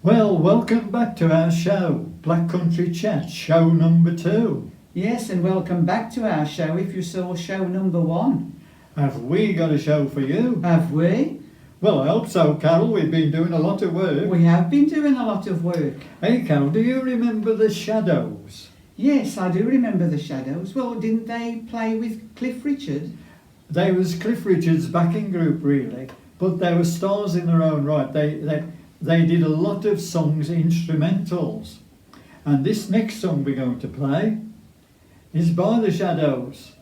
Well, welcome back to our show, Black Country Chat, show number 2. Yes, and welcome back to our show if you saw show number 1. Have we got a show for you? Have we? Well, I hope so, Carol. We've been doing a lot of work. We have been doing a lot of work. Hey, Carol, do you remember the Shadows? Yes, I do remember the Shadows. Well, didn't they play with Cliff Richard? They was Cliff Richard's backing group, really, but they were stars in their own right. They did a lot of songs, instrumentals. And this next song we're going to play is by the Shadows.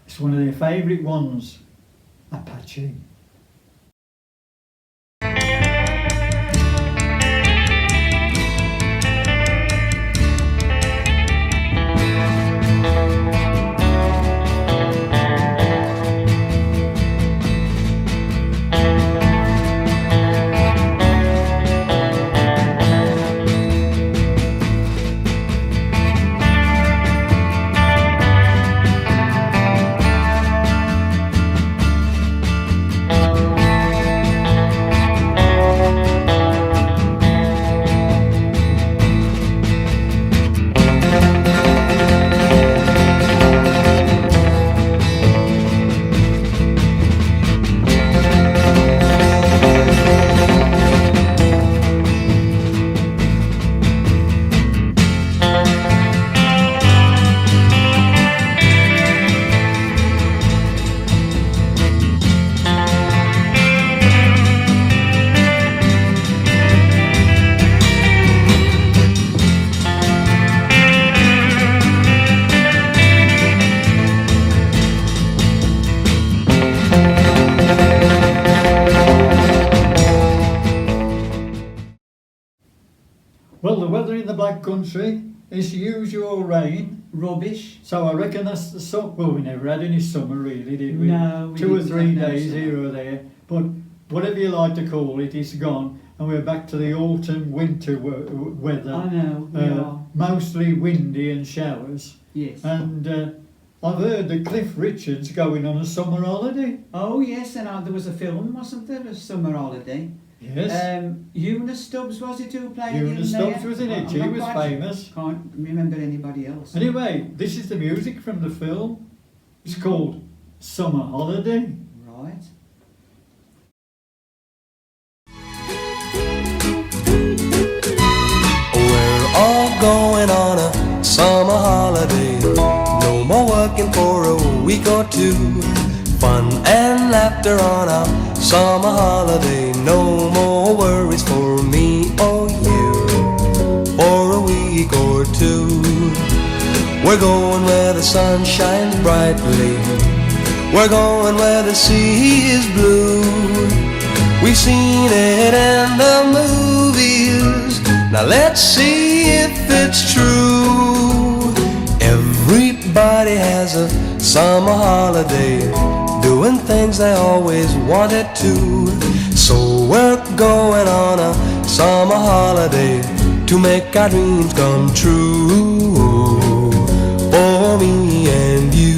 It's one of their favourite ones, Apache. Well, the weather in the Black Country is usual rain. Rubbish. So I reckon that's the summer. Well, we never had any summer really, did we? No, we 2 or didn't 3 have no days summer. here or there. But whatever you like to call it, it's gone. And we're back to the autumn winter weather. I know, we are. Mostly windy and showers. Yes. And I've heard that Cliff Richard's going on a summer holiday. Oh, yes, and there was a film, wasn't there, a summer holiday? Yes. Eunice Stubbs, was it, who played in Eunice there? Stubbs was in it. I'm She not was quite- famous. Can't remember anybody else. Anyway, this is the music from the film. It's called Summer Holiday. Right. We're all going on a summer holiday. No more working for a week or two. Fun and laughter on a summer holiday. No more worries for me or you for a week or two. We're going where the sun shines brightly. We're going where the sea is blue. We've seen it in the movies. Now let's see if it's true. Everybody has a summer holiday, doing things they always wanted to. So we're going on a summer holiday to make our dreams come true for me and you.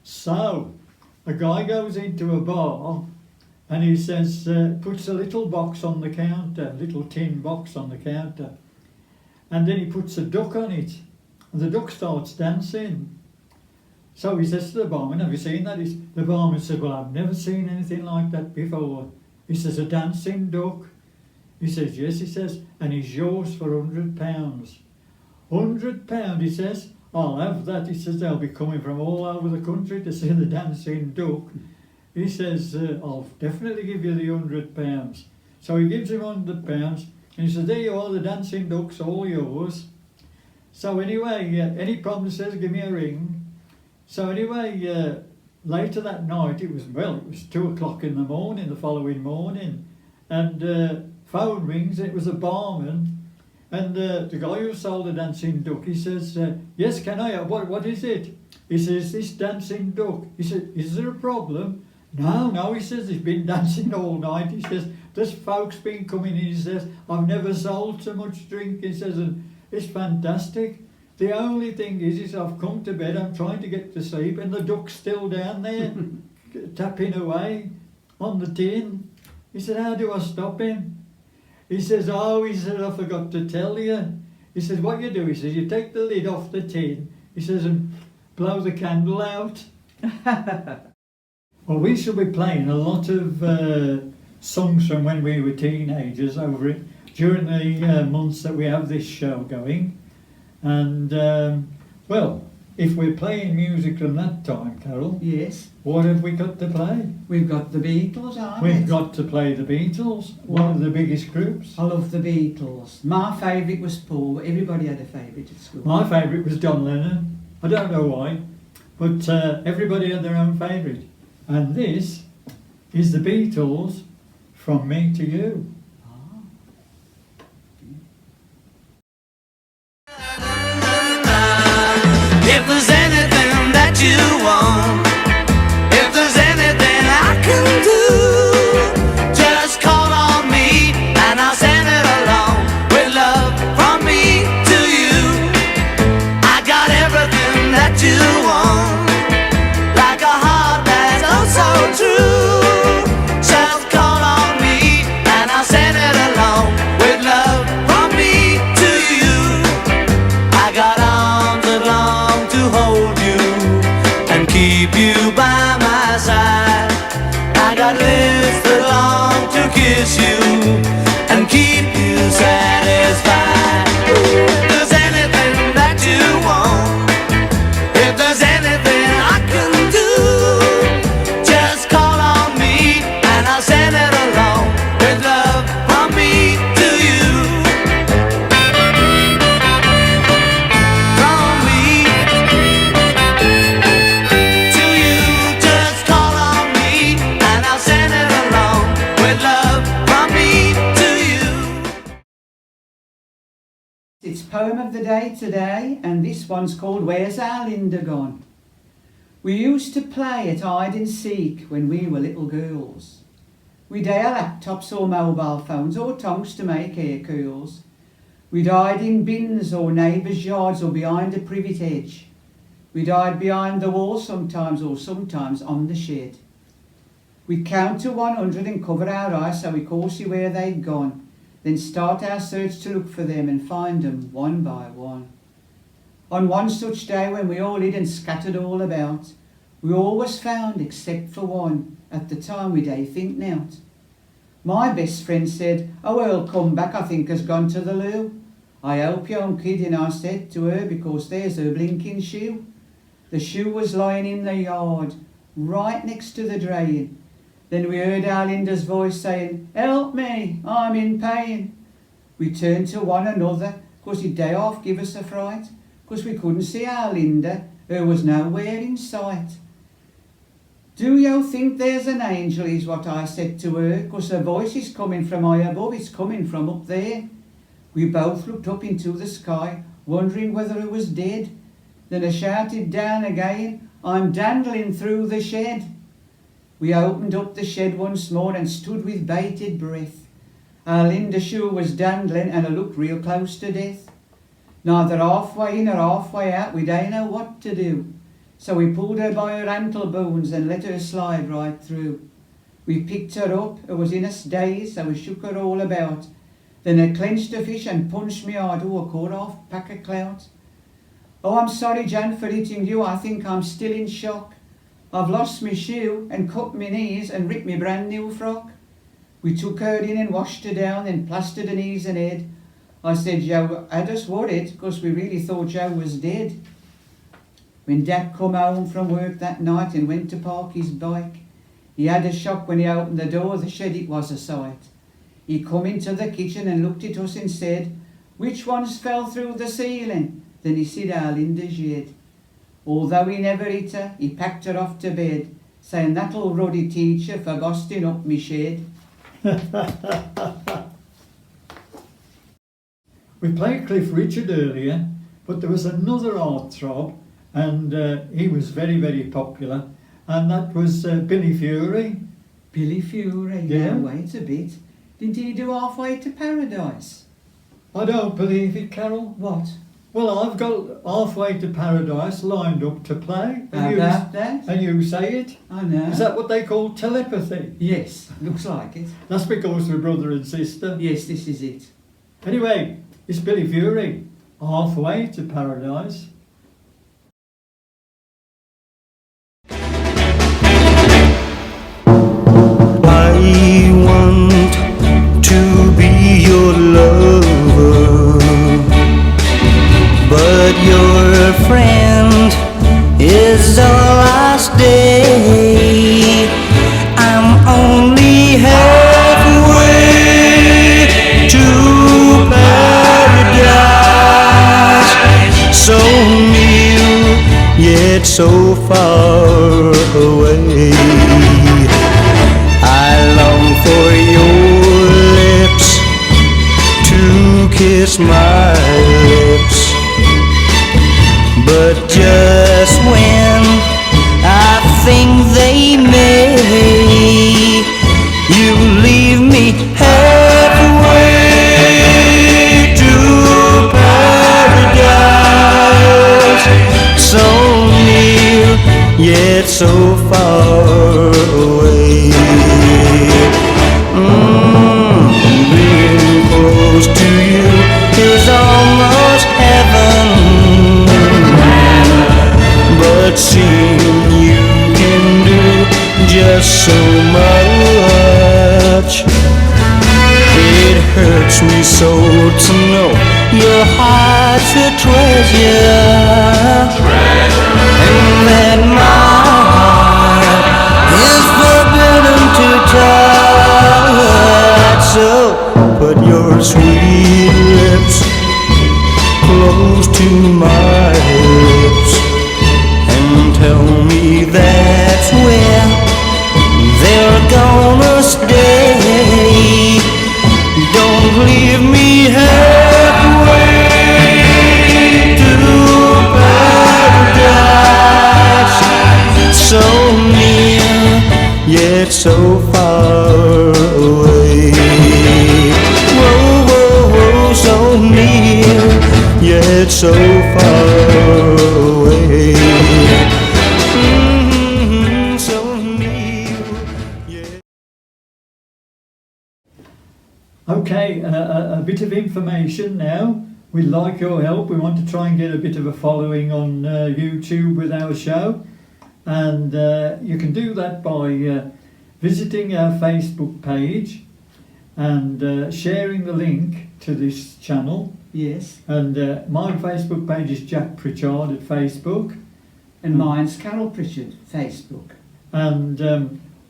So, a guy goes into a bar and he says, puts a little box on the counter, little tin box on the counter, and then he puts a duck on it, and the duck starts dancing. So he says to the barman, have you seen that? The barman said, well, I've never seen anything like that before. He says, a dancing duck? He says, yes, he says, and he's yours for £100. £100, he says. I'll have that. He says they'll be coming from all over the country to see the dancing duck. He says, I'll definitely give you the £100. So he gives him £100 and he says, there you are, the dancing duck's all yours. So anyway, any problems, says, give me a ring. So anyway, later that night, it was 2 o'clock in the morning, the following morning, and phone rings, and it was a barman. And the guy who sold the dancing duck, he says, yes, can I? What is it? He says, this dancing duck. He said, is there a problem? No, he says he's been dancing all night. He says, there's folks been coming in. He says, I've never sold so much drink. He says, and it's fantastic. The only thing is I've come to bed, I'm trying to get to sleep, and the duck's still down there, tapping away on the tin. He said, how do I stop him? He says, I forgot to tell you. He says, what you do, he says, you take the lid off the tin, he says, and blow the candle out. Well, we shall be playing a lot of songs from when we were teenagers over it during the months that we have this show going. And, well, if we're playing music from that time, Carol, Yes. what have we got to play? We've got the Beatles, aren't we? We've got to play the Beatles, one of the biggest groups. I love the Beatles. My favourite was Paul, but everybody had a favourite at school. My favourite was John Lennon. I don't know why, but everybody had their own favourite. And this is the Beatles, From Me to You. If there's anything that you want, if there's anything I can do, just call on me and I'll send it along with love from me to you. I got everything that you want, like a heart that's oh so true. Just call on me and I'll send it along with love from me to you. I got arms that long to hold you and keep you by my side. I got lips that long to kiss you and keep you satisfied. If there's anything that you want, if there's anything I can do, just call on me and I'll send it along with love from me to you. From me to you, just call on me and I'll send it along with love from me to you. It's poem of the day today, and this one's called Where's Our Linda Gone? We used to play at hide and seek when we were little girls. We'd our laptops or mobile phones or tongs to make air cools. We'd hide in bins or neighbours' yards or behind a privet hedge. We'd hide behind the wall sometimes or sometimes on the shed. We'd count to 100 and cover our eyes so we could see where they'd gone, then start our search to look for them and find them one by one. On one such day when we all hid and scattered all about, we all was found except for one. At the time we day think nowt. My best friend said, oh, he'll come back, I think has gone to the loo. I hope you aren't kidding, I said to her, because there's her blinking shoe. The shoe was lying in the yard, right next to the drain. Then we heard our Linda's voice saying, help me, I'm in pain. We turned to one another, 'cause he'd day off give us a fright, 'cause we couldn't see our Linda, her was nowhere in sight. Do you think there's an angel, is what I said to her, 'cause her voice is coming from high above, it's coming from up there. We both looked up into the sky, wondering whether it was dead. Then I shouted down again, I'm dandling through the shed. We opened up the shed once more and stood with bated breath. Our Linda shoe was dandling and I looked real close to death. Neither halfway in or halfway out, we didn't know what to do. So we pulled her by her ankle bones and let her slide right through. We picked her up, it was in a daze, so we shook her all about. Then I clenched a fish and punched me hard, oh, a cut off pack of clout. Oh, I'm sorry, Jan, for hitting you, I think I'm still in shock. I've lost me shoe and cut me knees and ripped me brand new frock. We took her in and washed her down, then plastered her knees and head. I said, Joe, had us worried, 'cause we really thought Joe was dead. When Dad come home from work that night and went to park his bike, he had a shock when he opened the door of the shed, it was a sight. He come into the kitchen and looked at us and said, which ones fell through the ceiling? Then he said our Linda's yet. Although he never hit her, he packed her off to bed, saying that old ruddy teacher for busting up me shed. We played Cliff Richard earlier, but there was another heartthrob, and he was very, very popular, and that was Billy Fury. Billy Fury. Yeah. Now wait a bit. Didn't he do Halfway to Paradise? I don't believe it, Carol. What? Well, I've got Halfway to Paradise lined up to play. How you, about that? and you say it. I know. Is that what they call telepathy? Yes, looks like it. That's because we're brother and sister. Yes, this is it. Anyway, it's Billy Fury, Halfway to Paradise. I want to be your lover, but your friend is all I stay. I'm only halfway to paradise, so near yet so far away. I long for your lips to kiss my lips, but just when I think they may, you leave me halfway to paradise, so near yet so far away. Being close to you is almost heaven, but seeing you can do just so much. It hurts me so to know your heart's a treasure, and that my heart is forbidden to touch. So put your sweet lips close to my lips and tell me that's where they're gonna stay. Don't leave me halfway to paradise, so near yet so far away. Whoa, whoa, whoa, so near yet so far away. So near yet. Okay, a bit of information now. We'd like your help. We want to try and get a bit of a following on YouTube with our show. And you can do that by visiting our Facebook page and sharing the link to this channel. Yes. And my Facebook page is Jack Pritchard at Facebook. And mine's Carol Pritchard, Facebook. And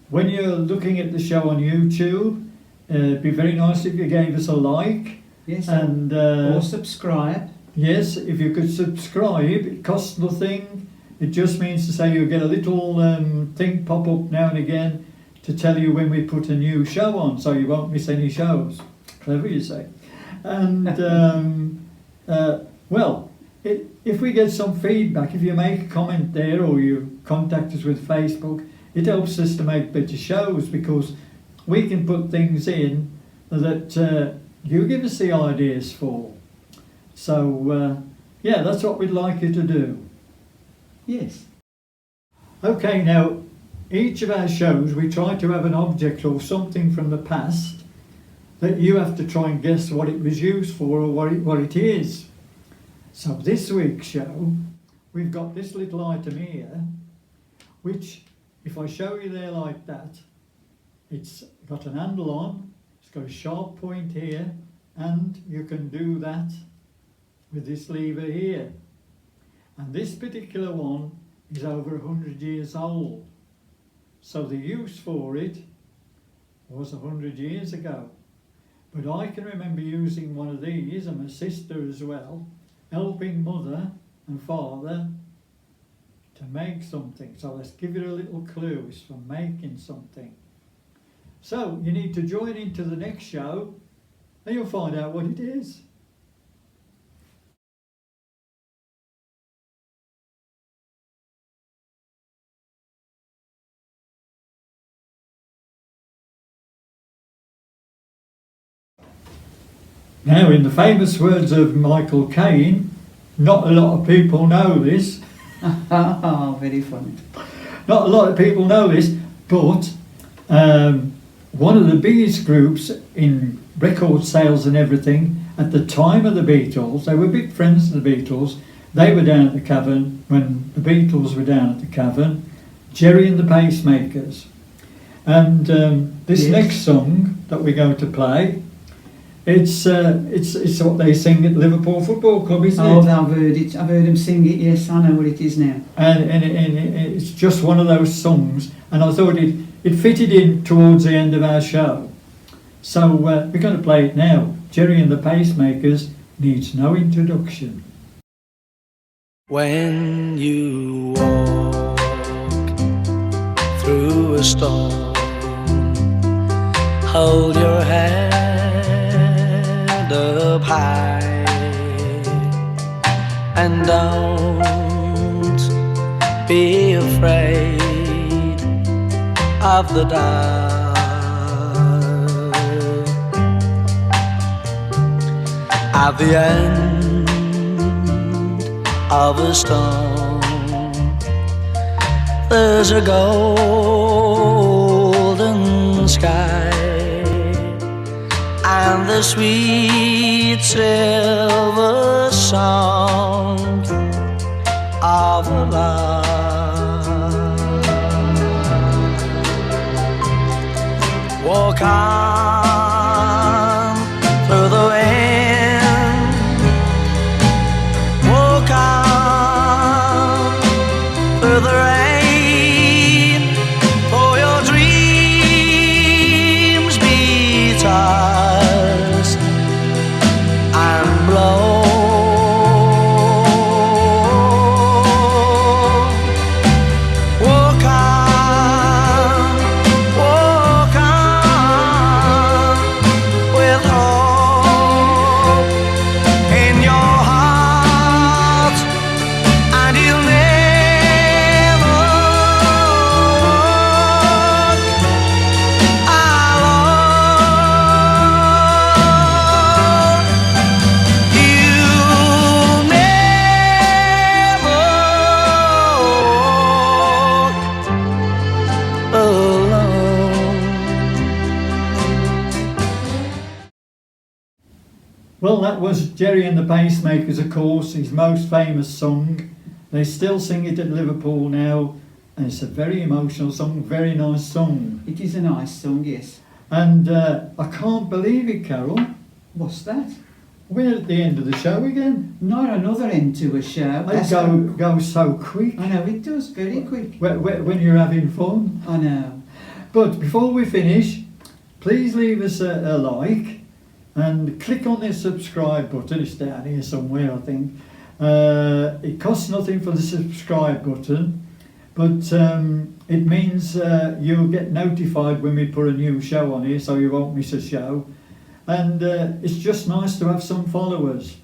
when you're looking at the show on YouTube, it'd be very nice if you gave us a like. Yes. And or subscribe. yes, if you could subscribe, it costs nothing. It just means to say you'll get a little thing pop up now and again to tell you when we put a new show on, so you won't miss any shows. Clever, you say. And well, if we get some feedback, if you make a comment there or you contact us with Facebook, it helps us to make better shows, because we can put things in that you give us the ideas for. So yeah, that's what we'd like you to do. Yes. Okay, now each of our shows we try to have an object or something from the past that you have to try and guess what it was used for or what it is. So this week's show, we've got this little item here, which if I show you there like that, it's got an handle on, it's got a sharp point here, and you can do that with this lever here. And this particular one is over 100 years old. So the use for it was 100 years ago. But I can remember using one of these, and my sister as well, helping mother and father to make something. So let's give you a little clue. It's for making something. So you need to join into the next show and you'll find out what it is. Now, in the famous words of Michael Caine, not a lot of people know this. Oh, very funny. Not a lot of people know this, but one of the biggest groups in record sales and everything at the time of the Beatles, they were big friends of the Beatles. They were down at the Cavern when the Beatles were down at the Cavern. Jerry and the Pacemakers. And this Yes. next song that we're going to play, it's what they sing at Liverpool Football Club, isn't Oh, it? I've heard it. I've heard him sing it. Yes, I know what it is now. And it's just one of those songs, and I thought it fitted in towards the end of our show. So we're going to play it now. Jerry and the Pacemakers needs no introduction. When you walk through a storm, hold your head up high and don't be afraid of the dark. At the end of a storm, there's a golden sky and the sweet silver sound of a lark. Walk on through the wind, walk on through the rain, for your dreams be tossed and blown. Walk on with hope in your heart, and you'll never walk alone. You'll never walk alone. Well, that was Jerry and the Pacemakers, of course, his most famous song. They still sing it at Liverpool now, and it's a very emotional song, very nice song. It is a nice song, yes. And I can't believe it, Carol. What's that? We're at the end of the show again. Not another end to a show. It goes so quick I know it does, very quick. when you're having fun. I know. But before we finish, please leave us a like and click on the subscribe button. It's down here somewhere, I think. It costs nothing for the subscribe button, but it means you'll get notified when we put a new show on here, so you won't miss a show. And it's just nice to have some followers.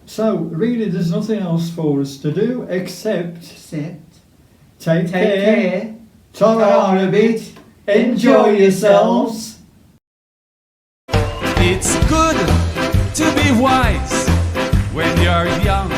So really there's nothing else for us to do except take care. Ta-ra a bit. Enjoy yourselves. It's good to be wise when you're young.